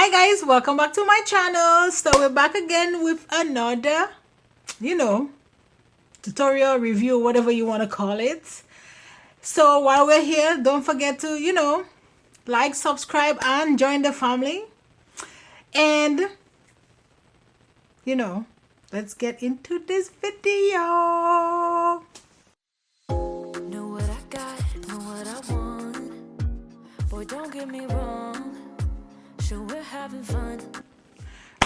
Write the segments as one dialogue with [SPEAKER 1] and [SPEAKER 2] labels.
[SPEAKER 1] Hi guys, welcome back to my channel. So we're back again with another, tutorial, review, whatever you want to call it. So while we're here, don't forget to, like, subscribe, and join the family. And, let's get into this video.
[SPEAKER 2] Know what I got, know what I want. Boy, don't get me wrong. Sure, we're having fun.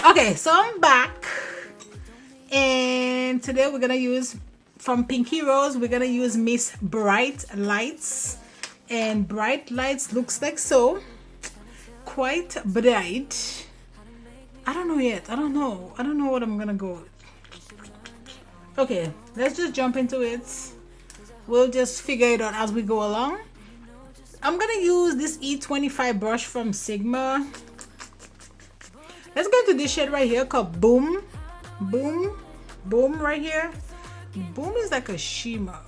[SPEAKER 1] Okay, so I'm back. And today we're going to use, from Pinky Rose, we're going to use Miss Bright Lights. And Bright Lights looks like so. Quite bright. I don't know yet. I don't know what I'm going to go with. Okay, let's just jump into it. We'll just figure it out as we go along. I'm going to use this E25 brush from Sigma. Let's go into this shade right here called Boom. Boom. Boom right here. Boom is like a shimmer.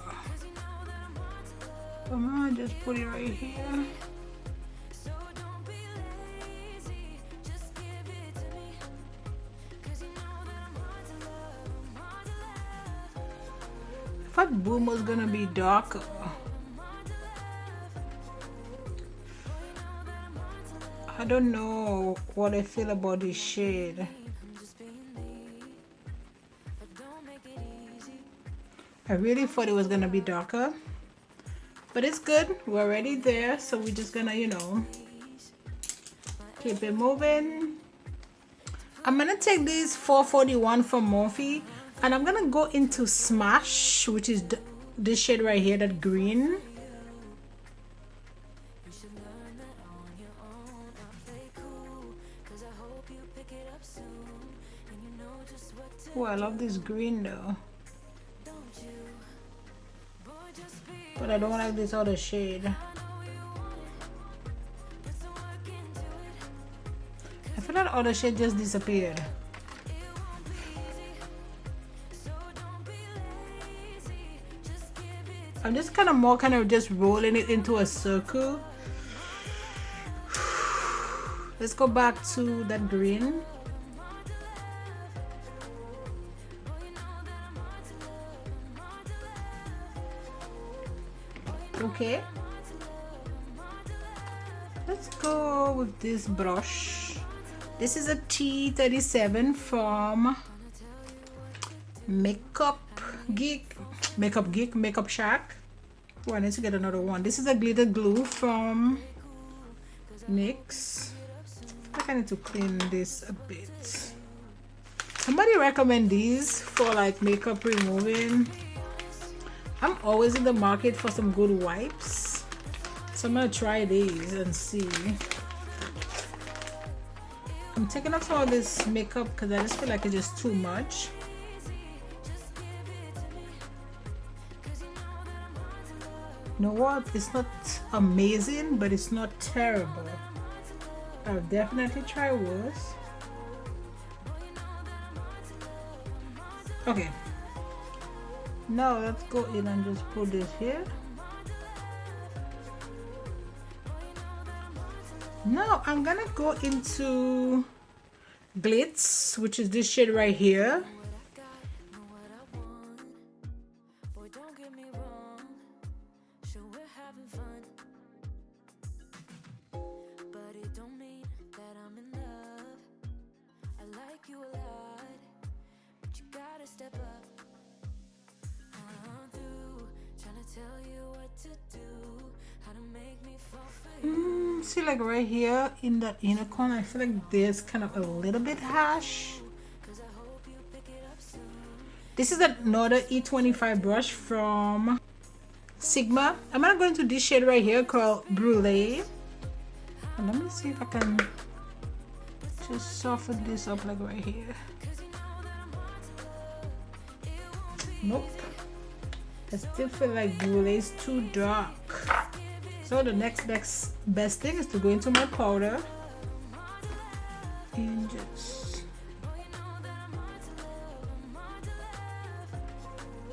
[SPEAKER 1] Come on, just put it right here. I thought Boom was gonna be darker. I don't know what I feel about this shade. I really thought it was gonna be darker, but it's good. We're already there, so we're just gonna, keep it moving. I'm gonna take this 441 from Morphe, and I'm gonna go into Smash, which is this shade right here, that green. Oh, I love this green though, but I don't like this other shade. I feel that other shade just disappeared. I'm just kind of just rolling it into a circle. Let's go back to that green. Okay, let's go with this brush. This is a T37 from Makeup Shack. Oh, I need to get another one. This is a glitter glue from Nyx. I think I need to clean this a bit. Somebody recommend these for like makeup removing. I'm always in the market for some good wipes, so I'm gonna try these and see. I'm taking off some of this makeup because I just feel like it's just too much. You know what? It's not amazing, but it's not terrible. I'll definitely try worse. Okay. Now let's go in and just put this here. Now I'm gonna go into Glitz, which is this shade right here. See, like right here in that inner corner, I feel like there's kind of a little bit harsh. This is another E25 brush from Sigma. I'm gonna go into this shade right here called Brulee. And let me see if I can just soften this up like right here. Nope. I still feel like Brulee is too dark. So the next best thing is to go into my powder and just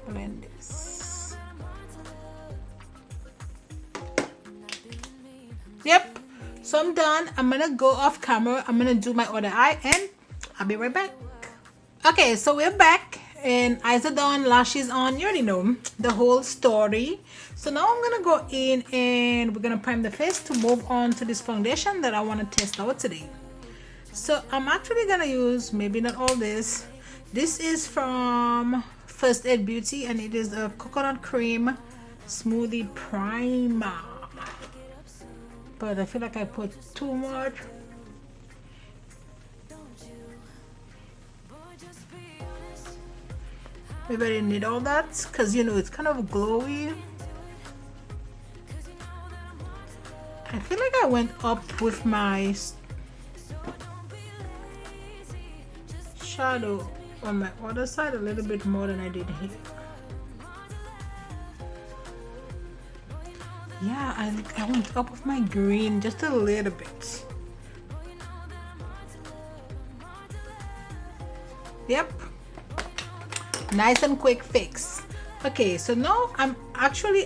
[SPEAKER 1] blend this. Yep. So I'm done. I'm gonna go off camera. I'm gonna do my other eye and I'll be right back. Okay, so we're back and eyes are done, lashes on. You already know the whole story. So now I'm gonna go in and we're gonna prime the face to move on to this foundation that I want to test out today. So I'm actually gonna use, maybe not all this. This is from First Aid Beauty and it is a coconut cream smoothie primer. But I feel like I put too much. Maybe I didn't need all that because you know it's kind of glowy. I feel like I went up with my shadow on my other side a little bit more than I did here. Yeah, I went up with my green just a little bit. Yep. Nice and quick fix. Okay, so now I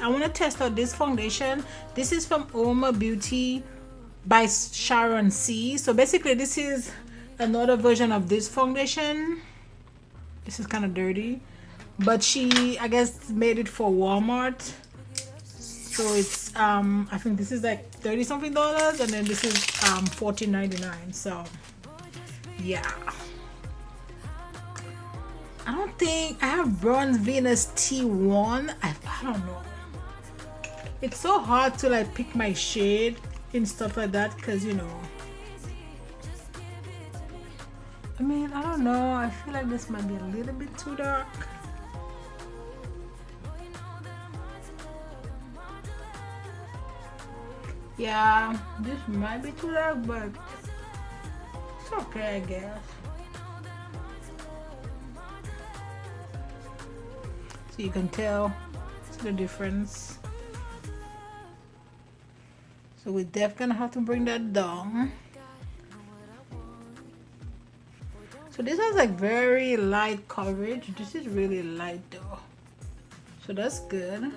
[SPEAKER 1] want to test out this foundation. This is from Oma Beauty by Sharon C. So basically this is another version of this foundation. This is kind of dirty, but she, I guess, made it for Walmart. So it's I think this is like $30 something and then this is $14.99. So yeah, I don't think I have Bronze Venus T1. I don't know. It's so hard to like pick my shade and stuff like that because you know, I mean, I don't know. I feel like this might be a little bit too dark. Yeah, this might be too dark, but it's okay, I guess. So you can tell the difference. So we're definitely gonna have to bring that down. So this has like very light coverage. This is really light though, so that's good.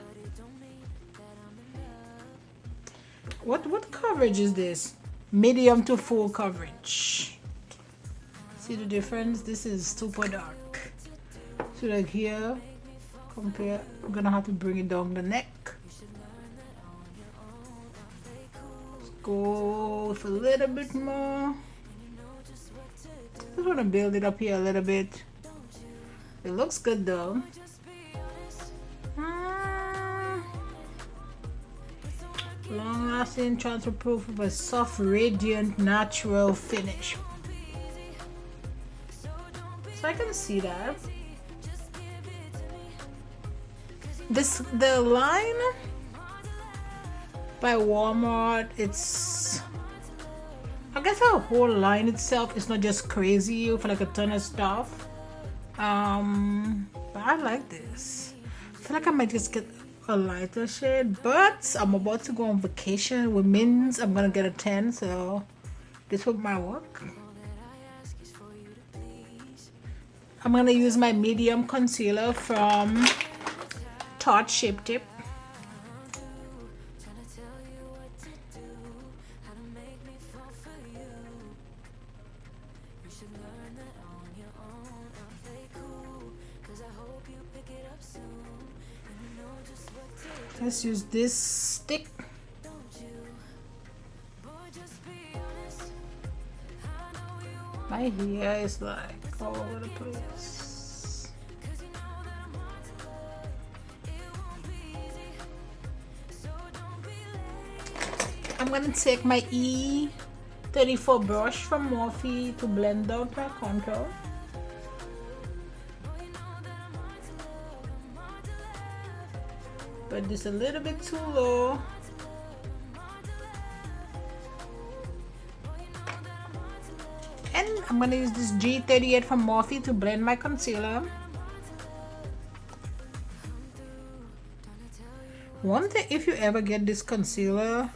[SPEAKER 1] What coverage is this? Medium to full coverage. See the difference? This is super dark. So like here, compare. I'm gonna have to bring it down the neck. Let's go with a little bit more. Just want to build it up here a little bit. It looks good though. Long lasting, transfer proof with a soft, radiant, natural finish. So I can see that. The line by Walmart, it's, I guess the whole line itself is not just crazy for like a ton of stuff. But I like this. I feel like I might just get a lighter shade, but I'm about to go on vacation with Mins. I'm gonna get a 10, so this might work. I'm gonna use my medium concealer from Tarte Shape Tip. Let's use this stick. My hair is like all over the place. I'm gonna take my E34 brush from Morphe to blend out my contour. But this a little bit too low. And I'm gonna use this G38 from Morphe to blend my concealer. One thing, if you ever get this concealer,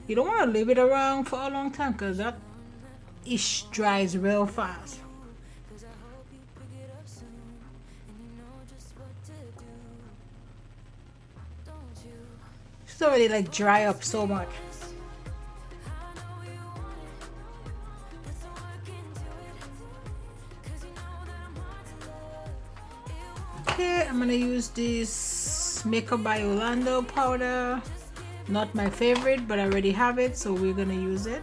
[SPEAKER 1] you don't want to leave it around for a long time because that ish dries real fast. It's already like dry up so much. I'm gonna use this Makeup by Orlando powder. Not my favorite, but I already have it, so we're gonna use it.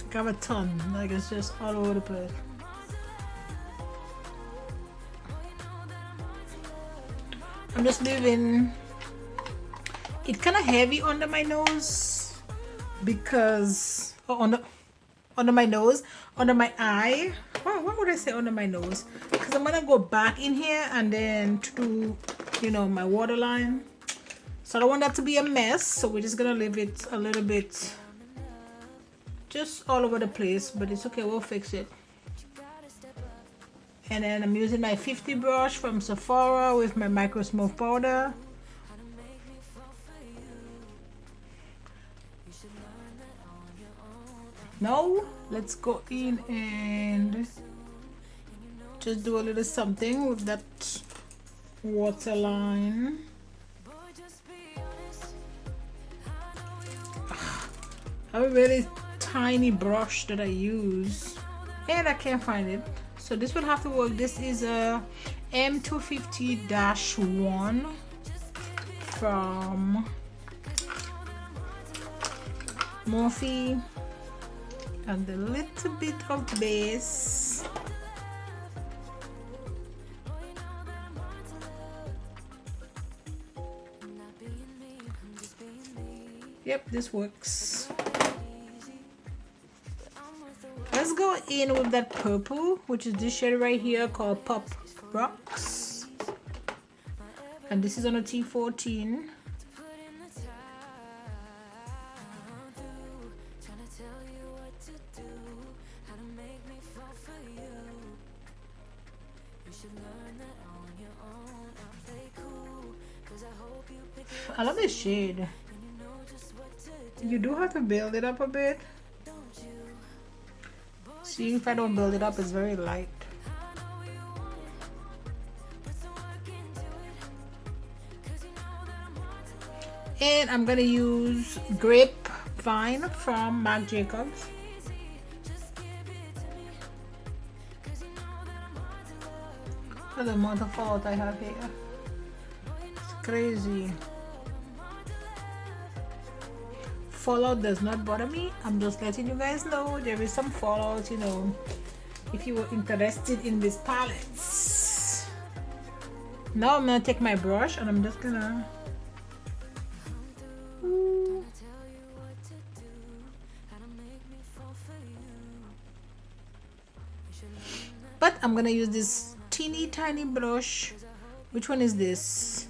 [SPEAKER 1] I have a ton, like it's just all over the place. I'm just leaving it kind of heavy under my nose because under my nose, under my eye. What would I say under my nose? Because I'm gonna go back in here and then to do, you know, my waterline. So I don't want that to be a mess. So we're just gonna leave it a little bit just all over the place, but it's okay, we'll fix it. And then I'm using my 50 brush from Sephora with my micro smooth powder. Now let's go in and just do a little something with that waterline. I have a really tiny brush that I use and I can't find it, so this will have to work. This is a M250-1 from Morphe, and a little bit of base. Yep, this works. Let's go in with that purple, which is this shade right here called Pop Rocks, and this is on a T14. I love this shade. You do have to build it up a bit. See, if I don't build it up, it's very light. And I'm gonna use Grapevine from Marc Jacobs. Look at the amount of fallout I have here. It's crazy. Fallout does not bother me. I'm just letting you guys know there is some fallout, you know, if you were interested in these palettes. Now I'm gonna take my brush and I'm just gonna but I'm gonna use this teeny tiny brush. Which one is this?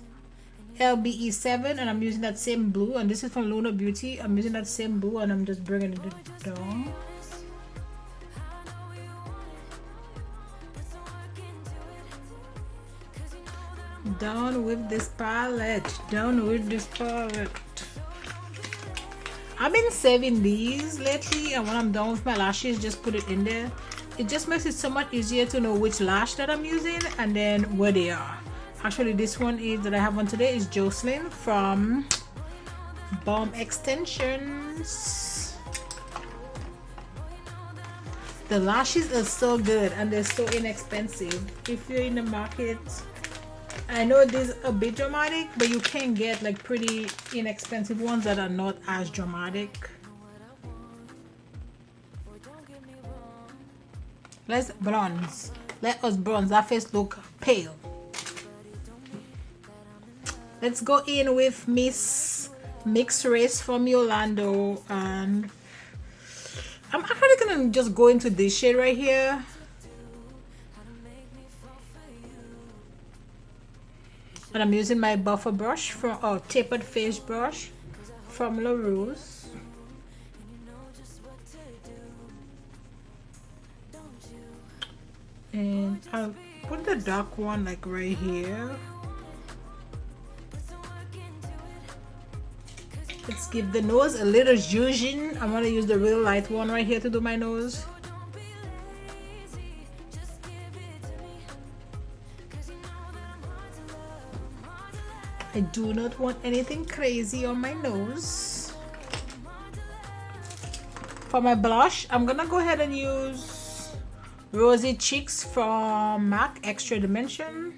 [SPEAKER 1] LBE7, and I'm using that same blue, and this is from Lunar Beauty. I'm using that same blue and I'm just bringing it down. Down with this palette. Down with this palette. I've been saving these lately, and when I'm done with my lashes, just put it in there. It just makes it so much easier to know which lash that I'm using and then where they are. Actually, this one is that I have on today is Jocelyn from Balm Extensions. The lashes are so good and they're so inexpensive. If you're in the market, I know these are a bit dramatic, but you can get like pretty inexpensive ones that are not as dramatic. Let's bronze. Let us bronze. That face look pale. Let's go in with Miss Mixed Race from Orlando, and I'm actually gonna just go into this shade right here. And I'm using my buffer brush from tapered face brush from Ruce. And I'll put the dark one like right here. Let's give the nose a little zhuzhin. I'm gonna use the real light one right here to do my nose. I do not want anything crazy on my nose. For my blush, I'm gonna go ahead and use Rosy Cheeks from MAC Extra Dimension.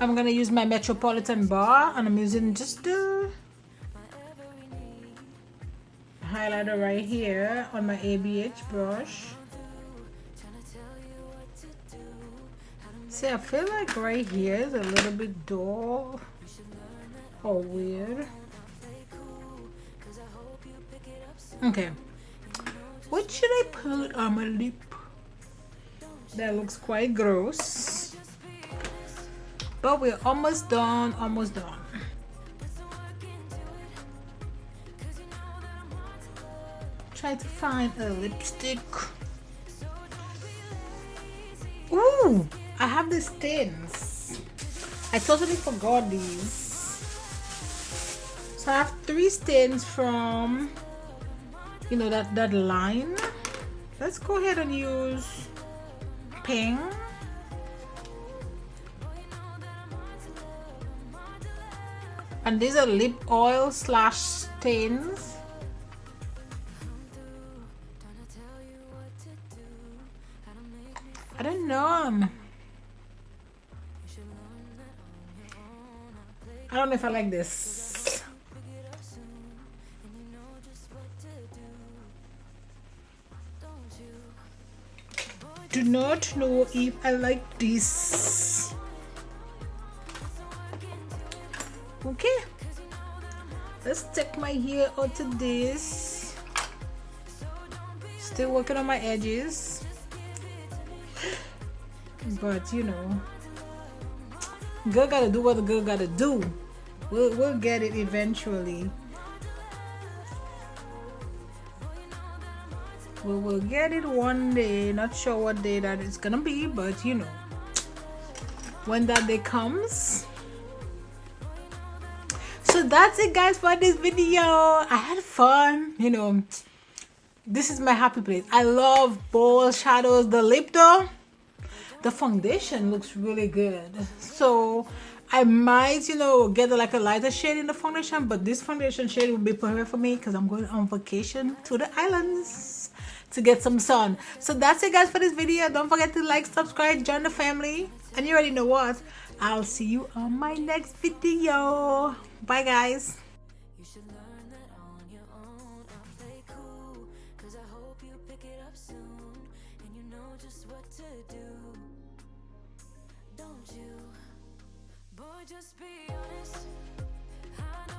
[SPEAKER 1] I'm gonna use my Metropolitan bar, and I'm using just the highlighter right here on my ABH brush. See, I feel like right here is a little bit dull or weird. Okay, what should I put on my lip? That looks quite gross, but we're almost done, almost done. Try to find a lipstick. Ooh, I have these tins. I totally forgot these. So I have 3 stains from, you know, that line. Let's go ahead and use pink. And these are lip oil slash stains. I don't know. I don't know if I like this. Do not know if I like this. Okay, let's take my hair out to this. Still working on my edges, but you know, girl gotta do what the girl gotta do. We'll get it eventually. We will get it one day. Not sure what day that is gonna be, but you know, when that day comes. So that's it, guys, for this video. I had fun. You know, this is my happy place. I love bold shadows. The lip though, the foundation looks really good. So I might, you know, get like a lighter shade in the foundation, but this foundation shade will be perfect for me because I'm going on vacation to the islands to get some sun. So that's it, guys, for this video. Don't forget to like, subscribe, join the family, and you already know what. I'll see you on my next video. Bye, guys.
[SPEAKER 2] You should learn that on your own. I'll play cool, 'cause I hope you pick it up soon. And you know just what to do. Don't you? Boy, just be honest. I know